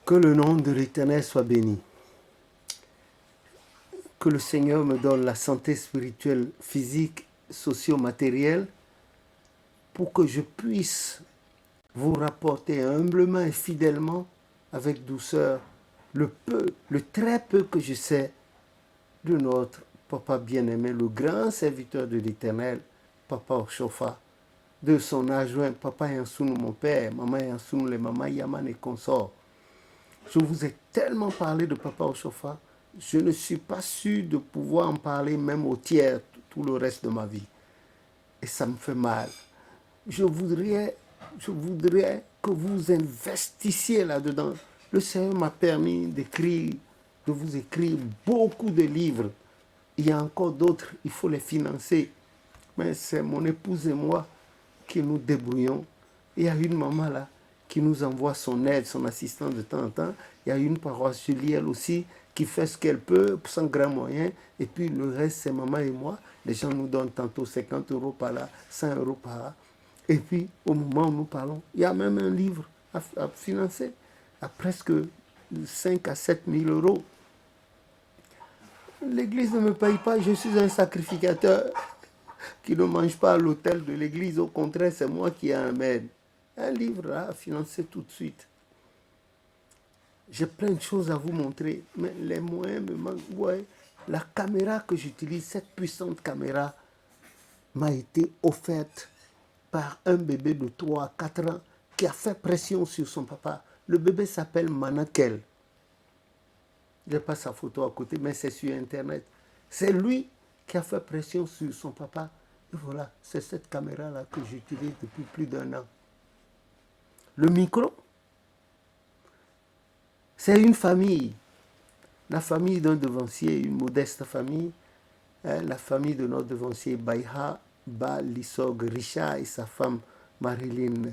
Que le nom de l'Éternel soit béni. Que le Seigneur me donne la santé spirituelle, physique, socio-matérielle pour que je puisse vous rapporter humblement et fidèlement, avec douceur, le très peu que je sais de notre Papa bien-aimé, le grand serviteur de l'Éternel, Papa Oshofa, de son adjoint, Papa Yansounou, mon père, Maman Yansounou, les Maman Yaman et consorts. Je vous ai tellement parlé de Papa Oshofa, je ne suis pas sûr de pouvoir en parler même au tiers tout le reste de ma vie. Et ça me fait mal. Je voudrais que vous investissiez là-dedans. Le Seigneur m'a permis d'écrire, de vous écrire beaucoup de livres. Il y a encore d'autres, il faut les financer. Mais c'est mon épouse et moi qui nous débrouillons. Il y a une maman là qui nous envoie son aide, son assistante de temps en temps. Il y a une paroisse Julienne aussi qui fait ce qu'elle peut sans grand moyen. Et puis le reste, c'est maman et moi. Les gens nous donnent tantôt 50 euros par là, 100 euros par là. Et puis, au moment où nous parlons, il y a même un livre à financer à presque 5 à 7 000 euros. L'église ne me paye pas, je suis un sacrificateur qui ne mange pas à l'hôtel de l'église. Au contraire, c'est moi qui amène un livre à financer tout de suite. J'ai plein de choses à vous montrer, mais les moyens me manquent. Ouais, la caméra que j'utilise, cette puissante caméra, m'a été offerte par un bébé de 3 à 4 ans qui a fait pression sur son papa. Le bébé s'appelle Manakel. Je n'ai pas sa photo à côté, mais c'est sur Internet. C'est lui qui a fait pression sur son papa. Et voilà, c'est cette caméra-là que j'utilise depuis plus d'1 an. Le micro, c'est une famille. La famille d'un devancier, une modeste famille. La famille de notre devancier Baïha Ba Lissog Richard et sa femme Marilyn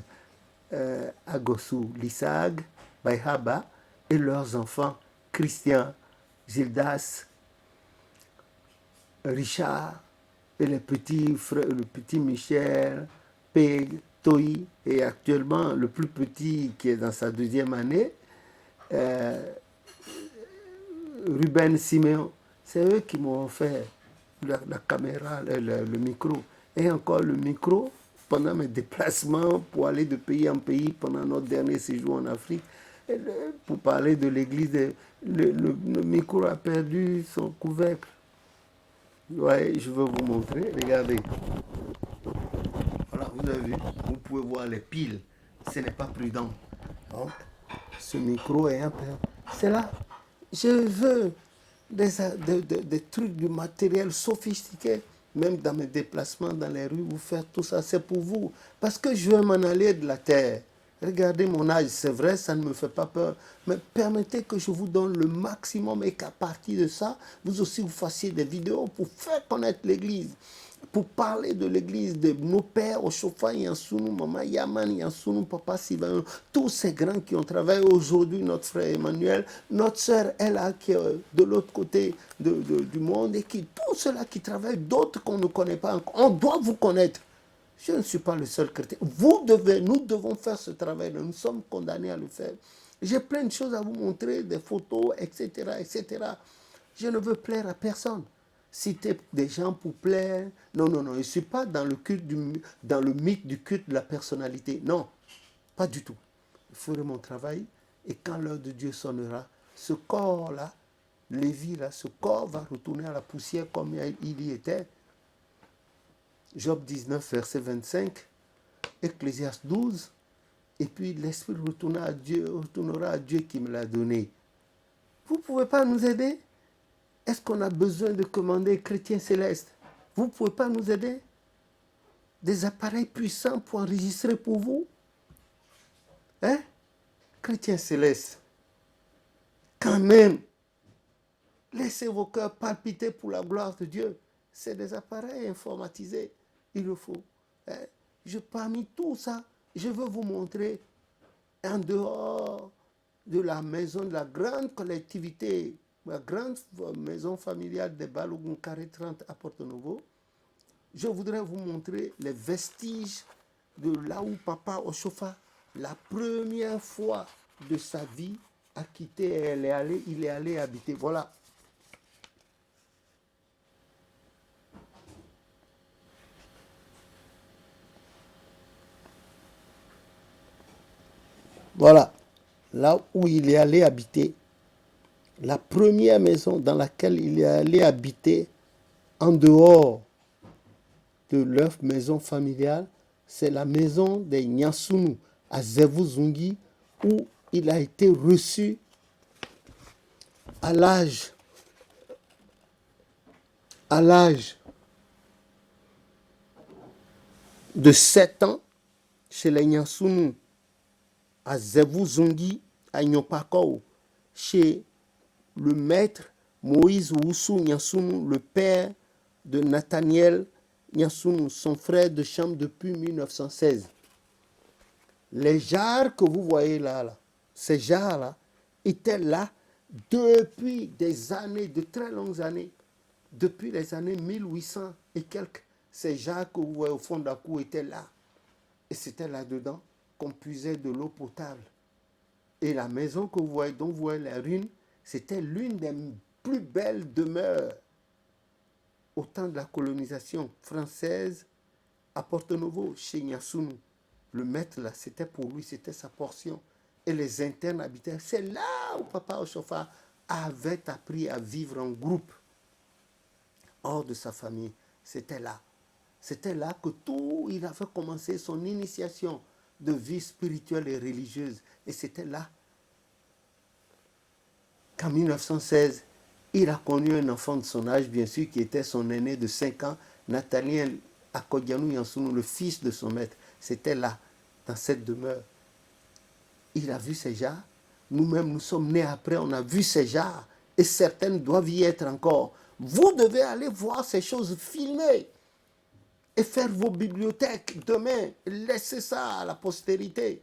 Agossou Lissag Baïha Ba et leurs enfants Christian, Gildas, Richard et les petits frères, le petit Michel, Peg, Toi et actuellement le plus petit qui est dans sa 2e année, Ruben Siméon. C'est eux qui m'ont offert la caméra, le micro. Et encore le micro, pendant mes déplacements pour aller de pays en pays, pendant notre dernier séjour en Afrique, pour parler de l'église, le micro a perdu son couvercle. Ouais, je veux vous montrer, regardez. Voilà, vous avez vu, vous pouvez voir les piles. Ce n'est pas prudent. Donc, ce micro est un peu... C'est là. Je veux des trucs, du matériel sophistiqué, même dans mes déplacements dans les rues, vous faire tout ça, c'est pour vous. Parce que je veux m'en aller de la terre. Regardez mon âge, c'est vrai, ça ne me fait pas peur. Mais permettez que je vous donne le maximum et qu'à partir de ça, vous aussi vous fassiez des vidéos pour faire connaître l'église. Pour parler de l'église, de nos pères, Oshofa, Yansounou, Maman Yaman, Yansounou, Papa Sylvain, tous ces grands qui ont travaillé aujourd'hui, notre frère Emmanuel, notre sœur Ella qui est de l'autre côté du monde et tous ceux-là qui travaillent, d'autres qu'on ne connaît pas encore, on doit vous connaître. Je ne suis pas le seul chrétien. Nous devons faire ce travail. Nous sommes condamnés à le faire. J'ai plein de choses à vous montrer, des photos, etc., etc. Je ne veux plaire à personne. Citer des gens pour plaire. Non, non, non. Je ne suis pas dans dans le mythe du culte de la personnalité. Non, pas du tout. Je ferai mon travail et quand l'heure de Dieu sonnera, ce corps-là, Lévi-là, ce corps va retourner à la poussière comme il y était. Job 19, verset 25, Ecclésiaste 12, et puis l'esprit retournera à Dieu qui me l'a donné. Vous ne pouvez pas nous aider? Est-ce qu'on a besoin de commander chrétien céleste? Vous ne pouvez pas nous aider? Des appareils puissants pour enregistrer pour vous? Hein? Chrétien céleste, quand même, laissez vos cœurs palpiter pour la gloire de Dieu. C'est des appareils informatisés, il le faut. Hein? Parmi tout ça, je veux vous montrer en dehors de la maison, de la grande collectivité, la grande maison familiale de Balogun Carré 30 à Porto-Novo, je voudrais vous montrer les vestiges de là où Papa Oshofa, la première fois de sa vie, a quitté et il est allé habiter. Voilà. Voilà. Là où il est allé habiter, la première maison dans laquelle il est allé habiter en dehors de leur maison familiale, c'est la maison des Nyasunu à Zevuzungi, où il a été reçu à l'âge de 7 ans chez les Nyasunu à Zevuzungi à Nyopako, chez le maître Moïse Oussou Nyasunu, le père de Nathaniel Nyasunu, son frère de chambre depuis 1916. Les jarres que vous voyez là, ces jarres-là, étaient là depuis des années, de très longues années, depuis les années 1800 et quelques. Ces jarres que vous voyez au fond de la cour étaient là. Et c'était là-dedans qu'on puisait de l'eau potable. Et la maison que vous voyez, dont vous voyez la ruine, c'était l'une des plus belles demeures au temps de la colonisation française à Porto Novo, chez Nyasunu. Le maître, là, c'était pour lui, c'était sa portion. Et les internes habitaient. C'est là où Papa Oshofa avait appris à vivre en groupe, hors de sa famille. C'était là. C'était là que tout, il avait commencé son initiation de vie spirituelle et religieuse. Et c'était là qu'en 1916, il a connu un enfant de son âge, bien sûr, qui était son aîné de 5 ans, Nathaniel Akodianou Yansounou, le fils de son maître. C'était là, dans cette demeure. Il a vu ces jarres. Nous-mêmes, nous sommes nés après, on a vu ces jarres. Et certaines doivent y être encore. Vous devez aller voir ces choses filmées et faire vos bibliothèques demain. Laissez ça à la postérité.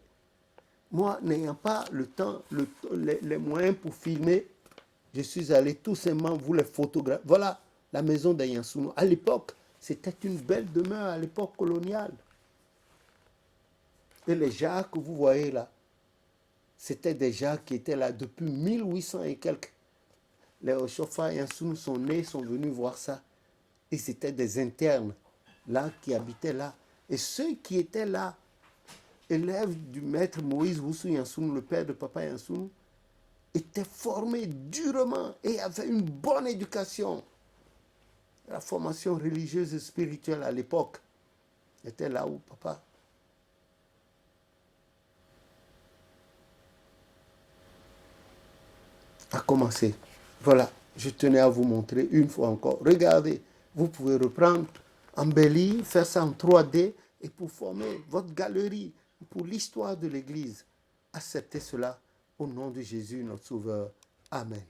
Moi, n'ayant pas le temps, les moyens pour filmer, je suis allé tout simplement vous les photographier. Voilà la maison de Yansounou. À l'époque, c'était une belle demeure à l'époque coloniale. Et les jarres que vous voyez là, c'était des jarres qui étaient là depuis 1800 et quelques. Les Oshofa et Yansounou sont nés, sont venus voir ça. Et c'était des internes là qui habitaient là. Et ceux qui étaient là, élèves du maître Moïse Oussou Yansounou, le père de Papa Yansounou, étaient formés durement et avaient une bonne éducation. La formation religieuse et spirituelle à l'époque était là où Papa a commencé. Voilà, je tenais à vous montrer une fois encore. Regardez, vous pouvez reprendre, embellir, faire ça en 3D et pour former votre galerie pour l'histoire de l'Église. Acceptez cela au nom de Jésus, notre Sauveur. Amen.